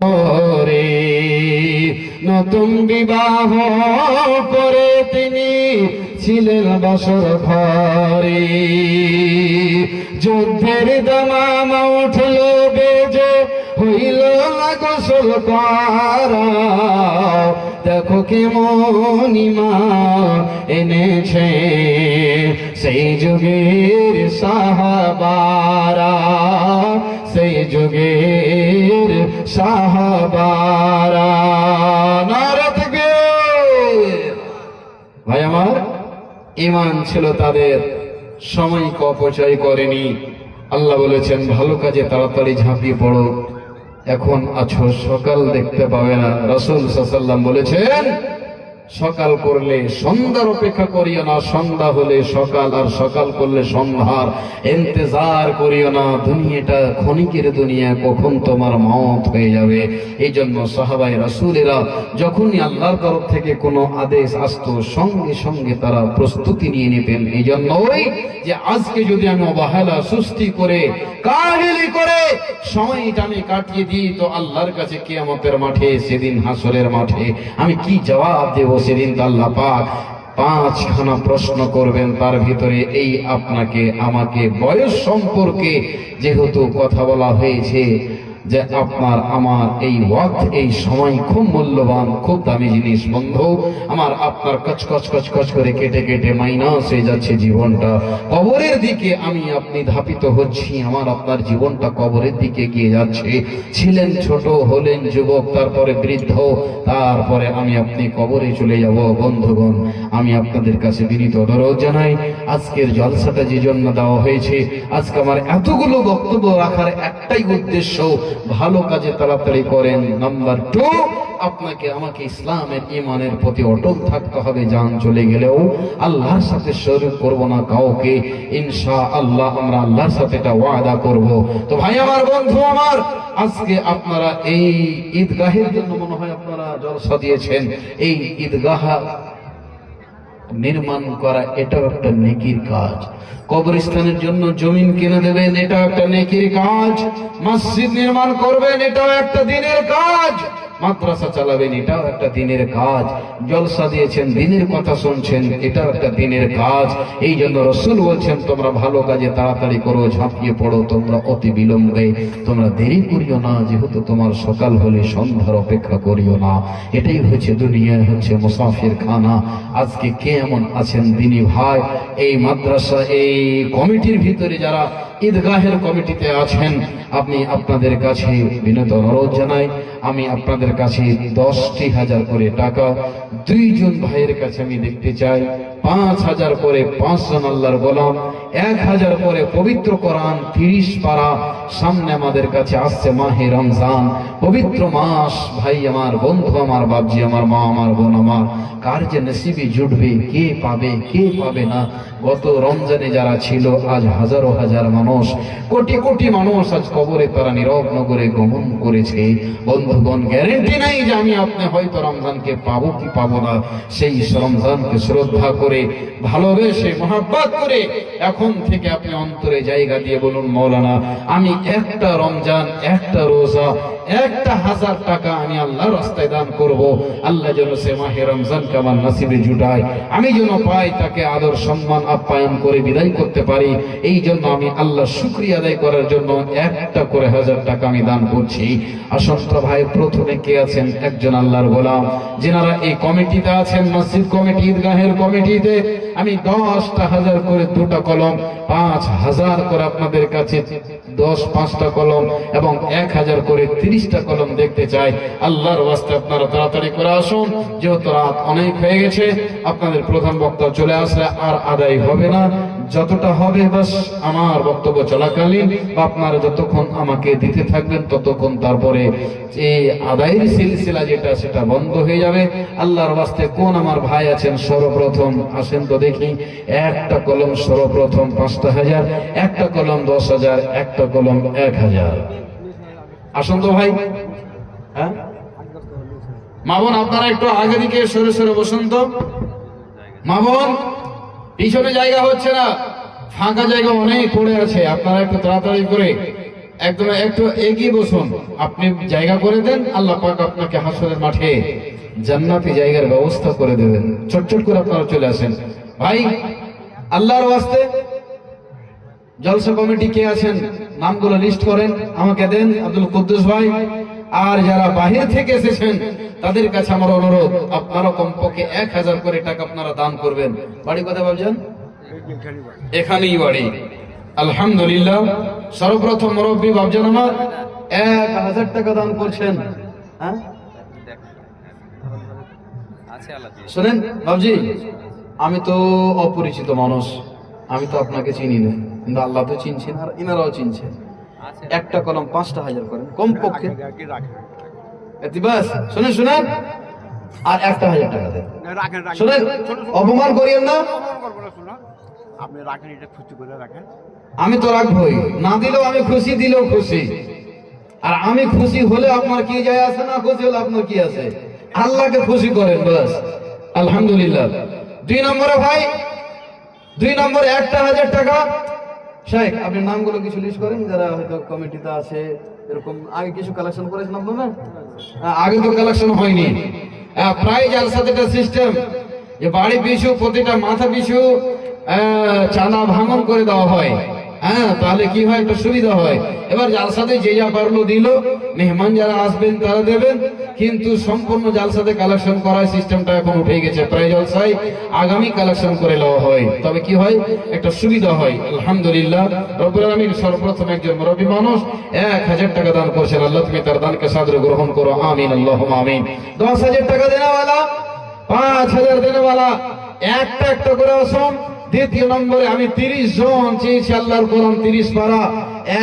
করে নতুন বিবাহ করে তিনি ছিলেন বাসর ঘরে। যুদ্ধের দামামা উঠল বেজে, হইল না গোসল করা। দেখো কেমন ঈমান এনেছে সেই যুগের সাহাবারা, সেই যুগের সাহাবারা। নারে তাকবীর! ভাই আমার, ঈমান ছিল তাদের, সময়কে অপচয় করেনি। আল্লাহ বলেছেন ভালো কাজে তাড়াতাড়ি ঝাঁপিয়ে পড়ো, এখন আছো সকাল দেখতে পাবে না। রাসূল সাল্লাল্লাহু আলাইহি ওয়াসাল্লাম বলেছেন সকাল করলে সন্ধ্যার অপেক্ষা করিও না, সন্ধ্যা হলে সকাল, আর সকাল করলে সন্ধ্যার ইন্তজার করিও না। দুনিয়াটা ক্ষণিকের দুনিয়া, কখন তোমার মওত হয়ে যাবে। এই জন্য সাহাবায়ে রাসূলেরা যখনই আল্লাহর তরফ থেকে কোনো আদেশ আসতো সঙ্গে সঙ্গে তারা প্রস্তুতি নিয়ে নিতেন। এই জন্যই যে আজকে যদি আমি অবহেলা সুস্তি করে কাহিলি করে সময়টা আমি কাটিয়ে দিই, তো আল্লাহর কাছে কিয়ামতের মাঠে, সেদিন হাসরের মাঠে আমি কি জবাব দেব? সেদিন তো আল্লাহ পাক 5খানা প্রশ্ন করবেন। তার ভিতরে এই আপনাকে আমাকে বয়স সম্পর্কে যেহেতু কথা বলা হয়েছে, যে আপনার আমার এই ওয়াক্ত, এই সময় খুব মূল্যবান, খুব দামি জিনিস। বন্ধু আমার, আপনার কচকচ কচকচ করে কেটে কেটে মাইনাস হয়ে যাচ্ছে জীবনটা। কবরের দিকে আমি আপনি ধাপিত হচ্ছি, আমার আপনার জীবনটা কবরের দিকে গিয়ে যাচ্ছে। ছিলেন ছোট, হলেন যুবক, তারপরে বৃদ্ধ, তারপরে আমি আপনি কবরে চলে যাব। বন্ধুগণ, আমি আপনাদের কাছে বিনীত অনুরোধ জানাই, আজকের জলসাটা যে জন্য দেওয়া হয়েছে, আজকে আমার এতগুলো বক্তব্য রাখার একটাই উদ্দেশ্য, ভালো কাজে তাড়াতাড়ি করেন। নাম্বার 2, আপনাকে আমাকে ইসলামের ঈমানের প্রতি অটল থাকতে হবে। জান চলে গেলেও আল্লাহর সাথে শরীক করব না কাউকে, ইনশাআল্লাহ আমরা আল্লাহর সাথে এটা ওয়াদা করব। তো ভাই আমার, বন্ধু আমার, আজকে আপনারা এই ঈদগাহের জন্য মনে হয় আপনারা জলসা দিয়েছেন। এই ঈদগাহ নির্মাণ করা এটাও একটা নেকির কাজ। কবরস্থানের জন্য জমিন কিনে দেবেন, এটাও একটা নেকির কাজ। মসজিদ নির্মাণ করবেন, এটাও একটা দিনের কাজ। মাদ্রাসা চালাবেন, এটাও একটা দিনের কাজ। জলসা দিয়েছেন, দিনের কথা শুনছেন, এটাও একটা দিনের কাজ। এই জন্য রাসূল বলছেন তোমরা ভালো কাজে তাড়াতাড়ি করো, ঝাঁপিয়ে পড়ো, তোমরা অতি বিলম্বে, তোমরা দেরি করিও না, যেহেতু তোমার সকাল হলে সন্ধ্যার অপেক্ষা করিও না। এটাই হচ্ছে দুনিয়া, হচ্ছে মুসাফির খানা। আজকে কে এমন আছেন দিনী ভাই, এই মাদ্রাসা, এই কমিটির ভিতরে যারা ঈদগাহের কমিটিতে আছেন, আপনি আপনাদের কাছে বিনীত অনুরোধ জানাই, আমি আপনাদের কাছে 10,000 করে টাকা 2 জন ভাইয়ের কাছে আমি দেখতে চাই। 5,000 করে 5 জন আল্লাহর গোলাম, 1,000 করে পবিত্র কোরআন 30 পারা। সামনে আমাদের কাছে আসছে মাহে রমজান, পবিত্র মাস। ভাই আমার, বন্ধু আমার, বাপজি আমার, মা আমার, বোন আমার, কার যে নসিবে জুটবে, কে পাবে কে পাবে না। গত রমজানে যারা ছিল, আজ হাজারো হাজার মানুষ, কোটি কোটি মানুষ আজ কবরে তারা নীরব নগরে গমন করেছে। বন্ধুগণ, গ্যারেন্টি নাই যে আমি আপনি হয়তো রমজানকে পাবো কি পাবো না। সেই রমজানকে শ্রদ্ধা করে, ভালোবেসে, মহব্বত করে এখন থেকে আপনি অন্তরে জায়গা দিয়ে বলুন, মৌলানা আমি একটা রমজান, একটা রোজা, 1,000 টাকা আমি আল্লাহর রাস্তায় দান করব। আল্লাহ যেন সে মাহে রমজানকে আমার নসিবে জুটায়, আমি যেন পাই, তাকে আদর সম্মান আপ্যায়ন করে বিদায় করতে পারি। এই জন্য আমি আল্লাহ শুকরিয়া আদায় করার জন্য 1 করে 1000 টাকা আমি দান করছি। আসন্ত ভাই, প্রথমে কে আছেন? একজন আল্লাহর গোলাম, যেনারা এই কমিটিতে আছেন, মসজিদ কমিটি, ঈদগাহের কমিটিতে। আমি 10,000 করে 2টা কলম, 5,000 করে আপনাদের কাছে 5টা কলম এবং 1,000 করে 30টা কলম দেখতে চাই। আল্লাহর ওয়াস্তে আপনারা তাড়াতাড়ি করে আসুন, যেহেতু রাত অনেক হয়ে গেছে। আপনাদের প্রধান বক্তা চলে আসলে আর আদায় হবে না, যতটা হবে বাস আমার বক্তব্য চলাকালীন বা আপনারা যতক্ষণ আমাকে দিতে থাকবেন ততক্ষণ, তারপরে এই আদায়ের সিলসিলা যেটা সেটা বন্ধ হয়ে যাবে। আল্লাহর ওয়াস্তে কোন আমার ভাই আছেন সর্বপ্রথম আসেন তো দেখি। 1টা কলম সর্বপ্রথম 5,000, 1টা কলম 10,000, 1টা কলম 1,000। আসুন তো ভাই। হ্যাঁ মা বোন, আপনারা একটু আগে দিকে সরে সরে বসুন তো। মা বোন, পিছনে জায়গা হচ্ছে না, ফাঁকা জায়গা অনেক পড়ে আছে, আপনারা একটু তাড়াতাড়ি করে একদম একটু এগিয়ে বসুন, আপনি জায়গা করে দেন, আল্লাহ পাক আপনাকে হাসরের মাঠে জান্নাতি জায়গার ব্যবস্থা করে দেবেন। চটচট করে আপনারা চলে আসেন ভাই, আল্লাহর ওয়াস্তে। জলসা কমিটি কে আছেন নামগুলো লিস্ট করেন, আমাকে দেন, আব্দুল কুদ্দুস ভাই। আর যারা বাহির থেকে এসেছেন তাদের কাছে আমার অনুরোধ, আপনারা কমপক্ষে 1000 করে টাকা আপনারা দান করবেন। বাড়ি কোথায় ভাবছেন? এখানেই বাড়ি। আলহামদুলিল্লাহ, সর্বপ্রথম মুরব্বী ভাবছেন আমার 1000 টাকা দান করছেন। হ্যাঁ শোনেন বাবজি, আমি তো অপরিচিত মানুষ, আমি তো আপনাকে চিনি না, কিন্তু আল্লাহ তো চিনছেন আর ইনারাও চিনছেন। একটা কলম 5,000 করেন কমপক্ষে, শোনেন শোনেন, আর 1000 টাকা দেন। শোনেন, অপমান করিয়েন না, আপনি রাখেন, এটা খুশি করে রাখেন। আমি তো রাখবই, না দিলেও আমি খুশি, দিলেও খুশি। আর আমি খুশি হলে আপনার কি যায় আসে, না খুশি হলে আপনার কি আছে? আল্লাহকে খুশি করেন বাস। আলহামদুলিল্লাহ। 2 নম্বরে ভাই, 2 নম্বরে 1000 টাকা। শেখ, আপনি নামগুলো কিছু লিস্ট করেন যারা হয়তো কমিটিতে আছে। এরকম আগে কিছু কালেকশন করেছেন আপনারা? আগে তো কালেকশন হয়নি। প্রায় জালসাতে একটা সিস্টেম যে বাড়ি পিছু প্রতিটা মাথা পিছু চাঁদা ভাঙন করে দেওয়া হয়। হ্যাঁ, তাহলে কি হয়, একটা সুবিধা হয়। এবার জালসাতে যে যা পারলো দিল, মেহমান যারা আসবেন তারা দেবেন, কিন্তু সম্পূর্ণ জালসাতে কালেকশন করার সিস্টেমটা এখন উঠে গেছে। প্রায় জলসায় আগামী কালেকশন করে নেওয়া হয়, তবে কি হয়, একটা সুবিধা হয়। আলহামদুলিল্লাহ, রব্বুল আলামিন সর্বপ্রথম একজন মুরব্বী মানুষ 1000 টাকা দান করছেন। আল্লাহ তুমি তার দানকে সাদরে গ্রহণ করো, আমিন আল্লাহুম্মা আমিন। 10,000 টাকা দেনেওয়ালা, 5,000 দেনেওয়ালা, একটা একটা করে আসুন। দ্বিতীয় নম্বরে আমি 30 জন চেয়েছি, আল্লাহর কোরআন 30 পারা,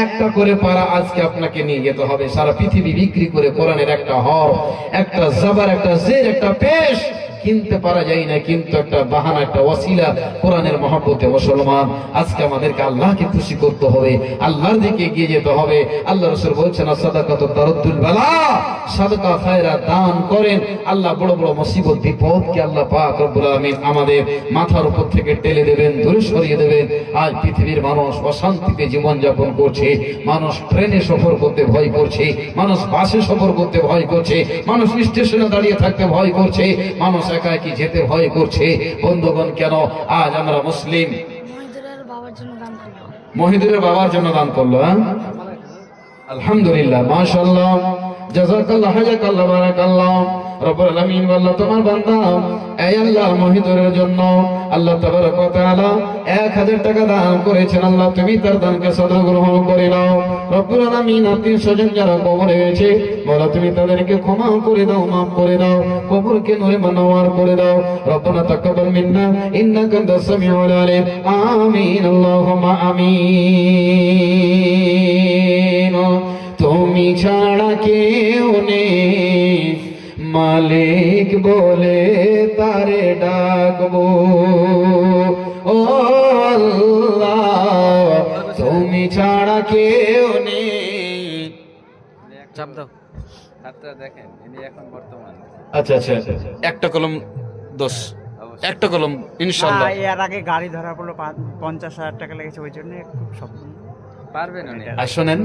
একটা করে পারা আজকে আপনাকে নিয়ে যেতে হবে। সারা পৃথিবী বিক্রি করে কোরআনের একটা হর, একটা জবর, একটা জের, একটা পেশ কিনতে পারা যায় না, কিন্তু একটা বাহানা, একটা ওয়াসিলা কোরআনের মহব্বতে মুসলমান। আজকে আমাদেরকে আল্লাহকে খুশি করতে হবে, আল্লাহর দিকে এগিয়ে যেতে হবে। আল্লাহ রাসূল বলছেন, সাদাকাতু তারুদ্দুল বালা, সাদাকা খায়রাত, দান করেন, আল্লাহ বড় বড় মুসিবত বিপদকে আল্লাহ পাক রব্বুল আলামিন আমাদের মাথার উপর থেকে টেলে দেবেন, দূরে সরিয়ে দেবেন। আজ পৃথিবীর মানুষ অশান্তিতে জীবন যাপন করছে, মানুষ ট্রেনে সফর করতে ভয় করছে, মানুষ বাসে সফর করতে ভয় করছে, মানুষ স্টেশনে দাঁড়িয়ে থাকতে ভয় করছে, মানুষ একা একই যেতে ভয় করছে। বন্ধুগণ, কেন? আজ আমরা মুসলিম। মহিদুরের বাবার জন্য দান করলো। আলহামদুলিল্লাহ, মাশাআল্লাহ, জাযাকাল্লাহ, হাযাকাল্লাহ, বারাকাল্লাহ। রব্বুল আলামিন, আল্লাহ তোমার বান্দা এই আল্লাহ মহিদুরের জন্য আল্লাহ তাবারক ওয়া তাআলা 1000 টাকা দান করেছেন। আল্লাহ তুমি তার দানকে সদর গ্রহণ করে নাও। রব্বুল আলামিন, আত্মীয় স্বজন যারা কবরে গেছে, বলো তুমি তাদেরকে ক্ষমা করে দাও, মাফ করে দাও, কবরকে নূরে মানওয়ার করে দাও। রব্বানা তাকাব্বাল মিন্না ইন্নাকা আনতাস সামিউল আলিম। আমিন আল্লাহুম্মা আমিন। তুমি ছাড়া কেউ নেই, মালিক বলে তারে ডাকবো, ও আল্লাহ তুমি ছাড়া কেউ নেই। চাপ দাও, হাতটা দেখেন, ইনি এখন বর্তমান। আচ্ছা আচ্ছা, একটা কলম 10, একটা কলম ইনশাআল্লাহ। এর আগে গাড়ি ধরা পড়লো, 50,000 টাকা লেগেছে, ওই জন্য একটু সব পারবেন উনি। আর শোনেন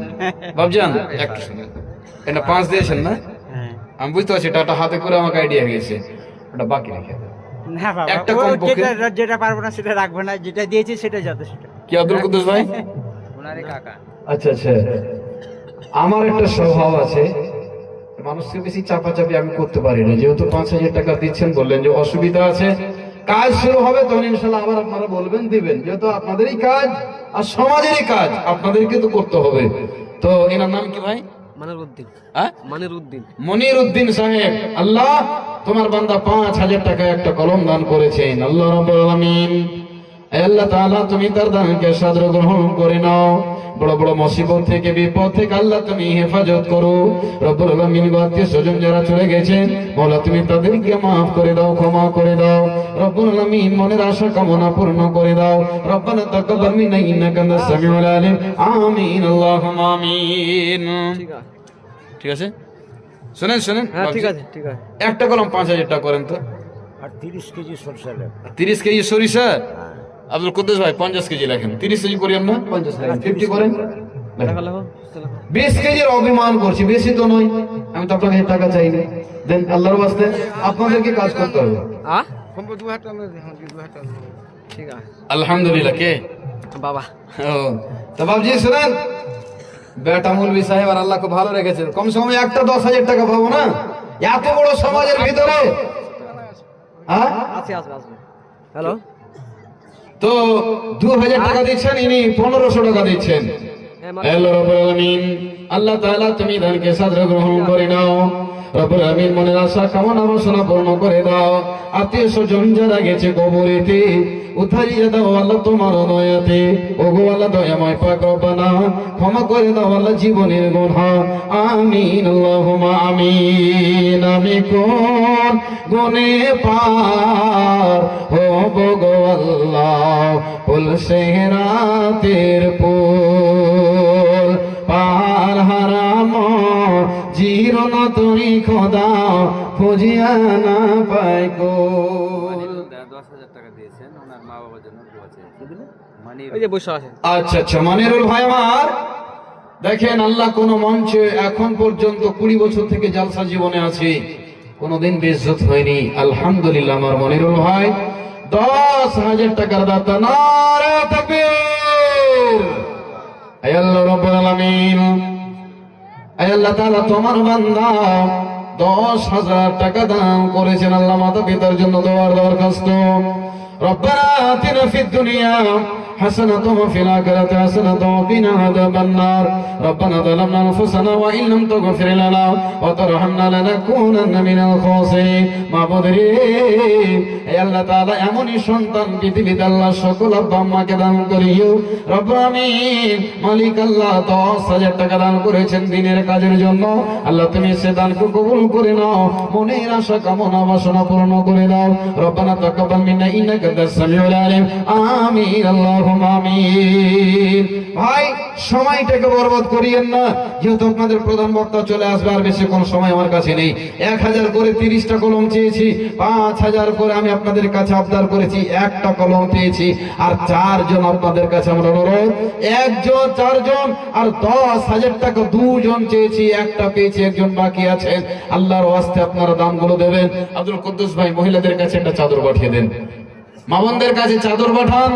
বাবজান, একটু শুনেন, এটা 5 দিয়েছেন না? আমি বুঝতে পারছি, এটা হাতে করে আমাকে আইডিয়া গেছে, ওটা বাকি রেখে দেন। না বাবা, একটা কমপক্ষে যেটা পারবো না সেটা রাখবে না, যেটা দিয়েছি সেটা যথেষ্ট। কি আব্দুল কুদ্দুস ভাই? ওনারে কাকা। আচ্ছা আচ্ছা, আমার একটা স্বভাব আছে, মানুষকে বেশি চাপাচাপি আমি করতে পারি না। যেহেতু 5,000 টাকা দিচ্ছেন, বললেন যে অসুবিধা আছে, কাজ শুরু হবে তখন ইনশাআল্লাহ আবার আপনারা বলবেন, দিবেন। যেহেতু আপনাদেরই কাজ আর সমাজেরই কাজ, আপনাদেরকে তো করতে হবে। তো এনার নাম কি ভাই? মনির উদ্দিন সাহেব। আল্লাহ তোমার বান্দা 5,000 টাকা একটা কলম দান করেছেন। আল্লাহ রাব্বুল আলামিন, আল্লাহ তাআলা তুমি তার দানকে সাদর গ্রহণ করে নাও। বড় বড় মুসিবত থেকে, বিপদ থেকে আল্লাহ তুমি হেফাজত করো। রব্বুল আলামিন, আত্মীয় স্বজন যারা চলে গেছেন, মাওলা তুমি তাদেরকে মাফ করে দাও, ক্ষমা করে দাও। রব্বুল আলামিন, মনের আশা কামনা পূর্ণ করে দাও। রব্বানা তাকাব্বাল মিন্না ইন্নাকা আনতাস সামিউল আলিম। আমিন আল্লাহুম্মা আমিন। ঠিক আছে, শুনেন শুনেন, হ্যাঁ ঠিক আছে ঠিক আছে। একটা কলম 5,000 টাকা করেন তো। আর 30 কেজি সরিষা, 30 কেজি সরিষা। আব্দুল কুদ্দুস ভাই 50 কেজি লেখেন, 30 কেজি করি আমরা, 50 লেখেন, 50 করেন। 20 কেজির অভিমান করছি, বেশি তো নয়, আমি তো আপনাকে টাকা চাইনি, দেন আল্লাহর ওয়াস্তে আপনাদেরকে কাজ করতে হবে। ঠিক আছে আলহামদুলিল্লাহ। কে বাবা? ও, তো বাবজি শুনেন, বেটা মৌলভী সাহেব আর আল্লাহ খুব ভালো রেখেছেন, কমসে কম একটা 10,000 টাকা পাবো না এত বড় সমাজের ভিতরে। হ্যাঁ, আছে আছে আছে। হ্যালো, তো 2000 টাকা দিচ্ছেন, ইনি 1500 টাকা দিচ্ছেন। আল্লাহ রাব্বুল আলামিন, আল্লাহ তাআলা তুমি দানকে সাদরে গ্রহণ করে নাও। রব্বুল আলামিন মনের আশা কামনা বাসনা পূর্ণ করে দাও। আত্মীয় স্বজন যারা গেছে কবরেতে উঠাইয়া দাও আল্লাহ তোমার দয়াতে। ওগো আল্লাহ দয়াময় পাক রব্বানা, ক্ষমা করে দাও আল্লাহ জীবনের গুনাহ। আমিন আল্লাহুম্মা আমিন। আমি কোন গুনে পার হব গো আল্লাহ, ফুল সেহরাতের পুল পার হারাম জীরণ তুমি খোদা খুঁজিয়া না পাই গো। 10,000 টাকা দিয়েছেন ওনার মা বাবার জন্য দোয়া চেয়েছেন। ওই যে বসে আছে। আচ্ছা আচ্ছা, মানিরুল ভাই আমার, দেখেন আল্লাহ কোন মঞ্চে এখন পর্যন্ত 20 বছর থেকে জালসা জীবনে আছে, কোনদিন বেইজ্জত হয়নি। আলহামদুলিল্লাহ, আমার মনিরুল ভাই 10,000 টাকার দাতা। নারে তাকবীর। আয় আল্লাহ রাব্বুল আলামিন, আয় আল্লাহ তাআলা তোমার বান্দা 10,000 টাকা দান করেছেন। আল্লাহ মাতা পিতার জন্য দোয়ার দরখাস্ত। রব্বানা আতিনা ফিদ দুনিয়া حسنة وفي الآخرة حسنة وقنا عذاب النار ربنا ظلمنا أنفسنا وإن لم تغفر لنا وترحمنا لنكونن من الخاسرين মাবুদ রে, হে আল্লাহ তাআলা এমনই সন্তান পৃথিবীতে আল্লাহ সকল আব্বা আম্মাকে দান করিও রব্বুল আমিন। মালিক আল্লাহ 10,000 টাকা দান করেছেন দিনের কাজের জন্য, আল্লাহ তুমি সে দানকে কবুল করে নাও, মনের আশা কামনা বাসনা পূর্ণ করে দাও। রব্বানা তাকাব্বাল মিন্না ইন্নাকা আনতাস সামিউল আলিম। আমিন আল্লাহুম্মা আমিন। ভাই সময়টাকে বরবাদ করিয়েন না, যেহেতু আপনাদের প্রধান বক্তা চলে আসবে, আর বেশি কোন সময় আমার কাছে নেই। 1000 করে 30টা কলম চেয়েছি, 5000 করে আমি আপনাদের কাছে আবদার করেছি, একটা কলম পেয়েছি। আর 4 জন আপনাদের কাছে আমরা অনুরোধ, 1 জন 4 জন, আর 10,000 টাকা 2 জন চেয়েছি, একটা পেয়েছি, 1 জন বাকি আছেন। আল্লাহর ওয়াস্তে আপনারা দানগুলো দেবেন। আব্দুল কুদ্দুস ভাই মহিলাদের কাছে একটা চাদর পাঠিয়ে দেন, মা বোনদের কাছে চাদর পাঠান।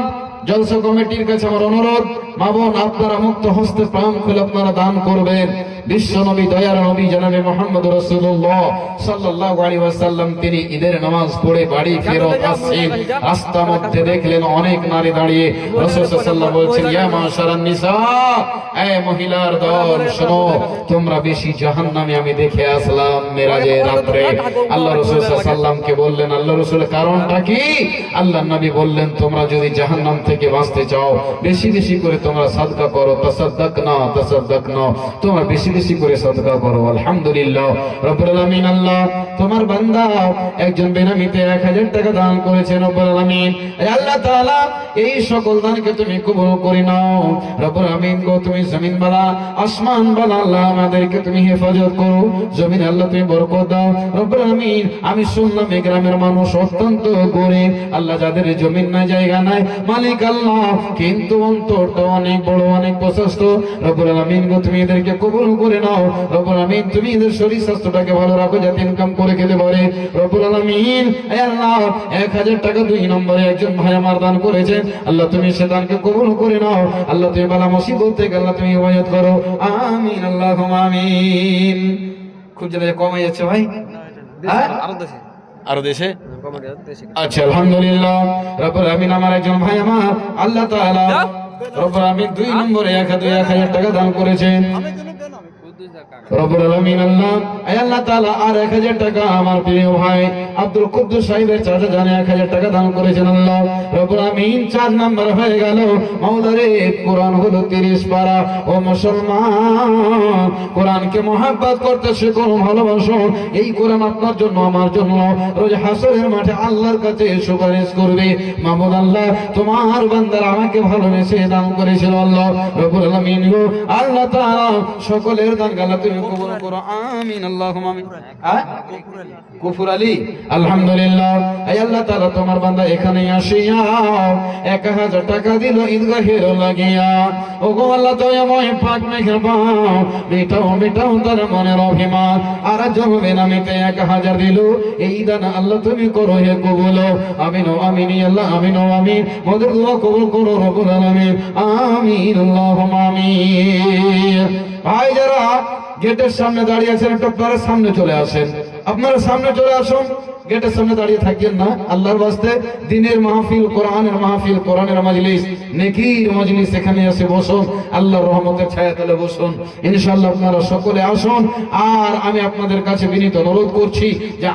জলসা কমিটির কাছে আমার অনুরোধ, মা বোন আপনারা মুক্ত হস্তে প্রাণ খুলে আপনারা দান করবেন। বিশ্ব নবী দয়ার নবী জনাবে মুহাম্মদ রাসূলুল্লাহ সাল্লাল্লাহু আলাইহি ওয়াসাল্লাম তিনি ঈদের নামাজ পড়ে বাড়ি ফেরত আসছেন, রাস্তার মধ্যে দেখলেন অনেক নারী দাঁড়িয়ে। রাসূল সাল্লাল্লাহু বলছেন, ইয়া মাশারান নিসা, এ মহিলার দল শোনো, তোমরা বেশি জাহান্নামে আমি দেখে আসলাম মেরাজের রাতে। আল্লাহ রাসূল সাল্লাল্লাহু বললেন, আল্লাহ রাসূল কারণটা কি? আল্লাহর নবী বললেন, তোমরা যদি জাহান্নাম থেকে বাঁচতে চাও বেশি বেশি করে তোমরা সাদকা করো, তাসাদদাকনা তাসাদদাকনা, তোমরা বেশি বেশি করে সাদকা করো। আলহামদুলিল্লাহ রব্বুল আলামিন, আল্লাহ তোমার বান্দা একজন বেনামিতে 1000 টাকা দান করেছেন। রব্বুল আলামিন, আল্লাহ তাআলা এই সকল দানকে তুমি কবুল করে নাও। রব্বুল আলামিন গো, তুমি জমিন বালা আসমান বালা আল্লাহ আমাদেরকে তুমি হেফাজত করো, জমিন আল্লাহ তুমি বরকত দাও। রব্বুল আলামিন, আমি শুনলাম এই গ্রামের মানুষ অত্যন্ত গরিব, আল্লাহ যাদের জমিন নাই জায়গা নাই, মালিক আল্লাহ কিন্তু অন্তরটা অনেক বড়, অনেক প্রশস্ত। রব্বুল আলামিন গো, তুমি এদেরকে কবুল করে নাও। রব্বুল আলামিন, তুমি এদের শরীর স্বাস্থ্যটাকে ভালো রাখো যাতে ইনকাম করে খেতে পারে। রব্বুল আলামিন, হে আল্লাহ 1000 টাকা 2 নম্বরে একজন ভাই আমার দান করেছেন, আল্লাহ তুমি সে দানকে কবুল করে নাও। আল্লাহ তুমি বালা মুসিবত থেকে আল্লাহ তুমি হিফাজত করো। আমিন আল্লাহুম্মা আমিন। খুব জোরে কমে যাচ্ছে ভাই, হ্যাঁ আরো দেশে। আচ্ছা আলহামদুলিল্লাহ রব্বুল আলামিন, আমার একজন ভাই আমার আল্লাহ তাআলা রব্বুল আলামিন 2 নম্বরে 1000 টাকা দান করেছেন। রব্বুল আলামিন, আল্লাহ তাআলা আর 1000 টাকা আমার প্রিয় ভাই আব্দুল কুদ্দুস সাহেবের চাচা জানে 1000 টাকা দান করেছেন। আল্লাহ রব্বুল আলামিন 4 নাম্বার হয়ে গেল। মাওলারে কোরআন হলো 30 পারা। ও মুসলমান, কোরআনকে মহব্বত করতে শেখো, ভালোবাসো। এই কোরআন আপনার জন্য আমার জন্য রোজ হাসরের মাঠে আল্লাহর কাছে সুপারিশ করবে। মাবুদ আল্লাহ, তোমার বান্দারা আমাকে ভালোবেসে দান করেছিল। আল্লাহ রব্বুল আলামিন, আল্লাহ তাআলা সকলের দান আল্লাহ তুমি কবুল করো, আমিন আল্লাহুম্মা আমিন। গফুর আলী, আলহামদুলিল্লাহ। এই আল্লাহ তাআলা তোমার বান্দা এখানে আসিয়া 1000 টাকা দিল ঈদগাহের লাগিয়া। ওগো আল্লাহ দয়াময় পাক মেহেরবান, মিটাও তার মনের অভিমান। আর জমবে না মিটে 1000 দিল, এই দান আল্লাহ তুমি করো হে কবুল। আমিন ও আমিন আল্লাহ, আমিন ও আমিন। মোদের দোয়া কবুল করো রব্বুল আলামিন, আমিন আল্লাহুম্মা আমিন। ভাই যারা গেটের সামনে দাঁড়িয়ে আছেন, একটু আপনারা সামনে চলে আসেন, আপনারা সামনে চলে আসুন, গেটের সামনে দাঁড়িয়ে থাকেন না। আল্লাহর ওয়াস্তে দিনের মাহফিল, কোরআনের মাহফিল, কোরআনের মজলিস, নেকির মজলিস, এখানে এসে বসুন, আল্লাহর রহমতের ছায়া তলে বসুন। ইনশাআল্লাহ আপনারা সকলে আসুন। আর আমি আপনাদের কাছে বিনীত অনুরোধ করছি যে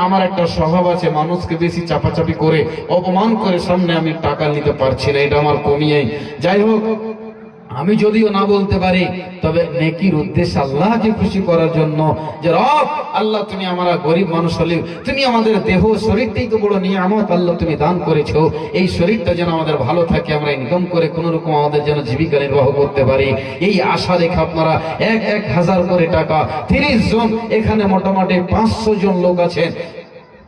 আমার একটা স্বভাব আছে, মানুষকে বেশি চাপাচাপি করে অপমান করে সামনে আমি টাকা নিতে পারছি না, এটা আমার কমিয়ে। যাই হোক, আমি যদিও না বলতে পারি, তবে নেকির উদ্দেশ্য আল্লাহকে খুশি করার জন্য, যে রব আল্লাহ তুমি আমরা গরিব মানুষ হলে তুমি আমাদের দেহ শরীরটাই তো বড় নিয়ামত আল্লাহ তুমি দান করেছো, এই শরীরটা যেন আমাদের ভালো থাকে, আমরা ইনকাম করে কোন রকম আমাদের যেন জীবিকা নির্বাহ করতে পারি, এই আশা রেখে আপনারা 1000 করে টাকা, 30 জন, এখানে মোটামুটি 500 জন লোক আছেন।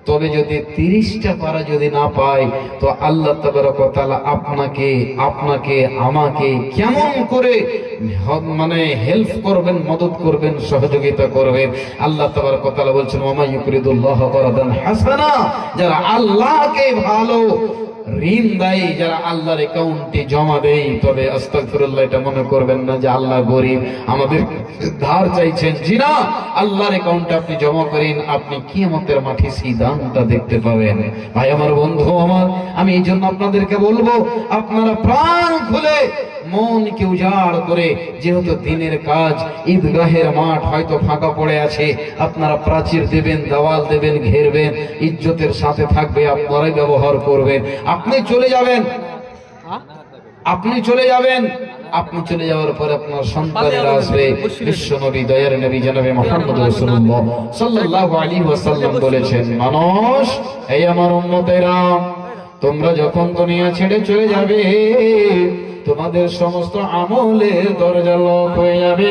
তবে যদি 30টা পারা যদি না পাই, তো আল্লাহ তাবারক ওয়া তাআলা আপনাকে আমাকে কেমন করে মানে হেল্প করবেন, মদদ করবেন, সহযোগিতা করবেন। আল্লাহ তাবারক ওয়া তাআলা বলছেন, ওয়া মা ইউকরিদুল্লাহ করাদান হাসানা, যারা আল্লাহকে ভালো ঋণ দেয়, যারা আল্লাহর অ্যাকাউন্টে জমা দেয়, তবে আস্তাগফিরুল্লাহ, এটা মনে করবেন না যে আল্লাহ গরিব আমাদের ধার চাইছেন। জি না, আল্লাহর অ্যাকাউন্টে আপনি জমা করেন, আপনি কিয়ামতের মাঠে সেই দানটা দেখতে পাবেন। ভাই আমার, বন্ধু আমার, আমি এই জন্য আপনাদেরকে বলবো, আপনারা প্রাণ খুলে মনকে উজাড় করে, যেহেতু দিনের কাজ, ঈদগাহের মাঠ হয়তো ফাঁকা পড়ে আছে, আপনারা প্রাচীর দেবেন, দেওয়াল দেবেন, ঘেরবেন, ইজ্জতের সাথে থাকবে, আপনারাই ব্যবহার করবেন। আপনি চলে যাবেন, আপনি চলে যাওয়ার পরে আপনার সন্তানেরা আসবে। বিশ্ব নবী, দয়ার নবী জনাবে মুহাম্মদ রাসূলুল্লাহ সাল্লাল্লাহু আলাইহি ওয়াসাল্লাম বলেছেন, মানুষ, এই আমার উম্মতেরা, তোমরা যখন দুনিয়া ছেড়ে চলে যাবে, তোমাদের সমস্ত আমলের দরজা লক হয়ে যাবে।